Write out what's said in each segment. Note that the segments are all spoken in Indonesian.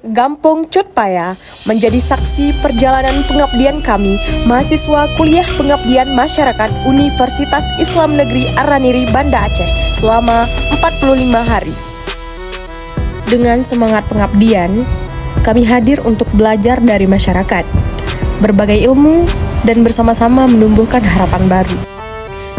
Gampong Cutpaya menjadi saksi perjalanan pengabdian kami, mahasiswa kuliah pengabdian masyarakat Universitas Islam Negeri Araniri Banda Aceh selama 45 hari. Dengan semangat pengabdian, kami hadir untuk belajar dari masyarakat, berbagai ilmu, dan bersama-sama menumbuhkan harapan baru.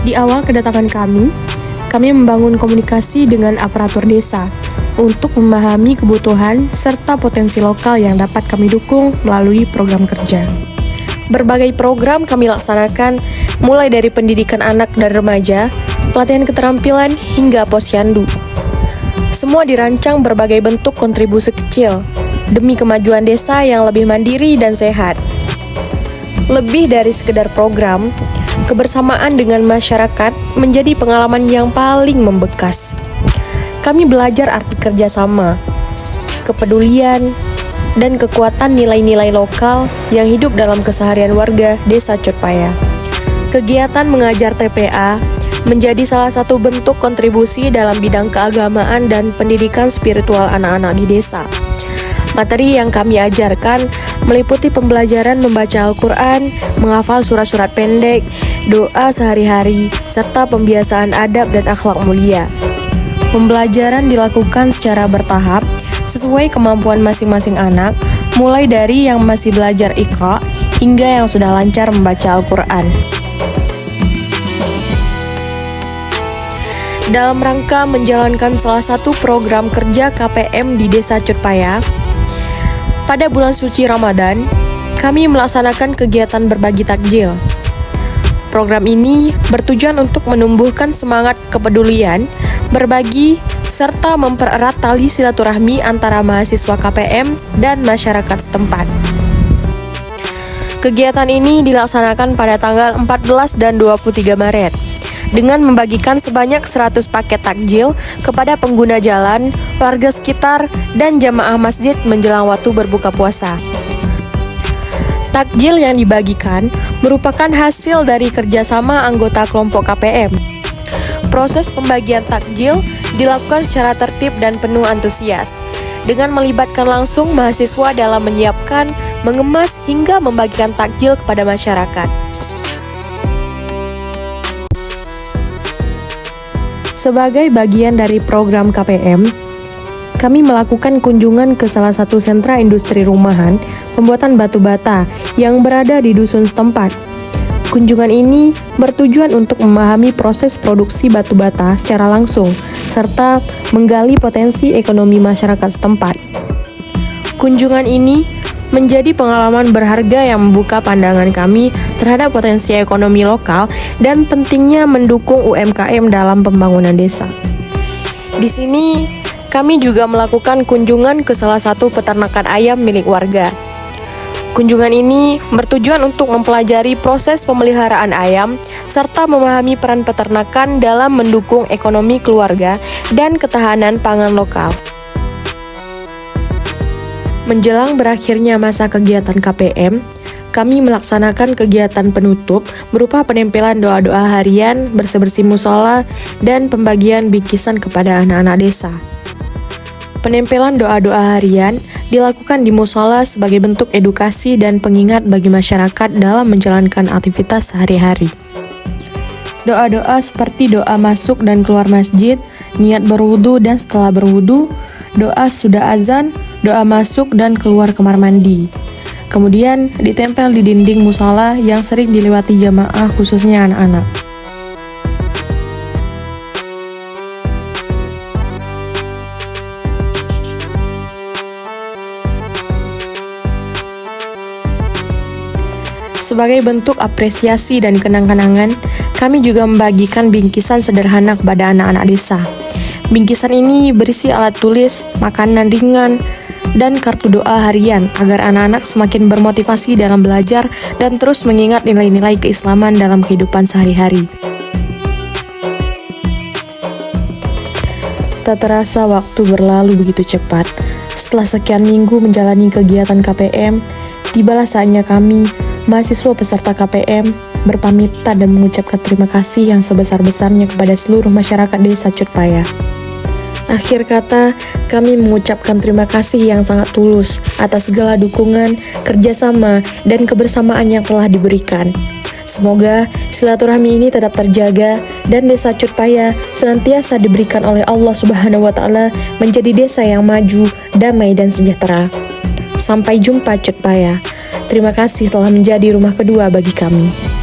Di awal kedatangan kami membangun komunikasi dengan aparatur desa untuk memahami kebutuhan serta potensi lokal yang dapat kami dukung melalui program kerja. Berbagai program kami laksanakan, mulai dari pendidikan anak dan remaja, pelatihan keterampilan, hingga posyandu. Semua dirancang berbagai bentuk kontribusi kecil, demi kemajuan desa yang lebih mandiri dan sehat. Lebih dari sekedar program, kebersamaan dengan masyarakat menjadi pengalaman yang paling membekas. Kami belajar arti kerjasama, kepedulian, dan kekuatan nilai-nilai lokal yang hidup dalam keseharian warga Desa Cutpaya. Kegiatan mengajar TPA menjadi salah satu bentuk kontribusi dalam bidang keagamaan dan pendidikan spiritual anak-anak di desa. Materi yang kami ajarkan meliputi pembelajaran membaca Al-Quran, menghafal surat-surat pendek, doa sehari-hari, serta pembiasaan adab dan akhlak mulia. Pembelajaran dilakukan secara bertahap sesuai kemampuan masing-masing anak, mulai dari yang masih belajar Iqra hingga yang sudah lancar membaca Al-Quran. Dalam rangka menjalankan salah satu program kerja KPM di Desa Cutpaya, pada bulan suci Ramadan, kami melaksanakan kegiatan berbagi takjil. Program ini bertujuan untuk menumbuhkan semangat kepedulian, berbagi, serta mempererat tali silaturahmi antara mahasiswa KPM dan masyarakat setempat. Kegiatan ini dilaksanakan pada tanggal 14 dan 23 Maret dengan membagikan sebanyak 100 paket takjil kepada pengguna jalan, warga sekitar, dan jamaah masjid menjelang waktu berbuka puasa. Takjil yang dibagikan merupakan hasil dari kerjasama anggota kelompok KPM. Proses pembagian takjil dilakukan secara tertib dan penuh antusias, dengan melibatkan langsung mahasiswa dalam menyiapkan, mengemas, hingga membagikan takjil kepada masyarakat. Sebagai bagian dari program KPM, kami melakukan kunjungan ke salah satu sentra industri rumahan pembuatan batu bata yang berada di dusun setempat. Kunjungan ini bertujuan untuk memahami proses produksi batu bata secara langsung, serta menggali potensi ekonomi masyarakat setempat. Kunjungan ini menjadi pengalaman berharga yang membuka pandangan kami terhadap potensi ekonomi lokal dan pentingnya mendukung UMKM dalam pembangunan desa. Di sini, kami juga melakukan kunjungan ke salah satu peternakan ayam milik warga. Kunjungan ini bertujuan untuk mempelajari proses pemeliharaan ayam serta memahami peran peternakan dalam mendukung ekonomi keluarga dan ketahanan pangan lokal. Menjelang berakhirnya masa kegiatan KPM, kami melaksanakan kegiatan penutup berupa penempelan doa-doa harian, bersih-bersih musola, dan pembagian bingkisan kepada anak-anak desa. Penempelan doa-doa harian dilakukan di musola sebagai bentuk edukasi dan pengingat bagi masyarakat dalam menjalankan aktivitas sehari-hari. Doa-doa seperti doa masuk dan keluar masjid, niat berwudu dan setelah berwudu, doa sudah azan, doa masuk dan keluar kamar mandi. Kemudian ditempel di dinding musola yang sering dilewati jamaah khususnya anak-anak. Sebagai bentuk apresiasi dan kenang-kenangan, kami juga membagikan bingkisan sederhana kepada anak-anak desa. Bingkisan ini berisi alat tulis, makanan ringan, dan kartu doa harian agar anak-anak semakin bermotivasi dalam belajar dan terus mengingat nilai-nilai keislaman dalam kehidupan sehari-hari. Tak terasa waktu berlalu begitu cepat. Setelah sekian minggu menjalani kegiatan KPM, tibalah saatnya kami, mahasiswa peserta KPM, berpamitan dan mengucapkan terima kasih yang sebesar-besarnya kepada seluruh masyarakat Desa Cutpaya. Akhir kata, kami mengucapkan terima kasih yang sangat tulus atas segala dukungan, kerjasama, dan kebersamaan yang telah diberikan. Semoga silaturahmi ini tetap terjaga dan Desa Cutpaya senantiasa diberikan oleh Allah Subhanahu wa Ta'ala menjadi desa yang maju, damai, dan sejahtera. Sampai jumpa Cutpaya. Terima kasih telah menjadi rumah kedua bagi kami.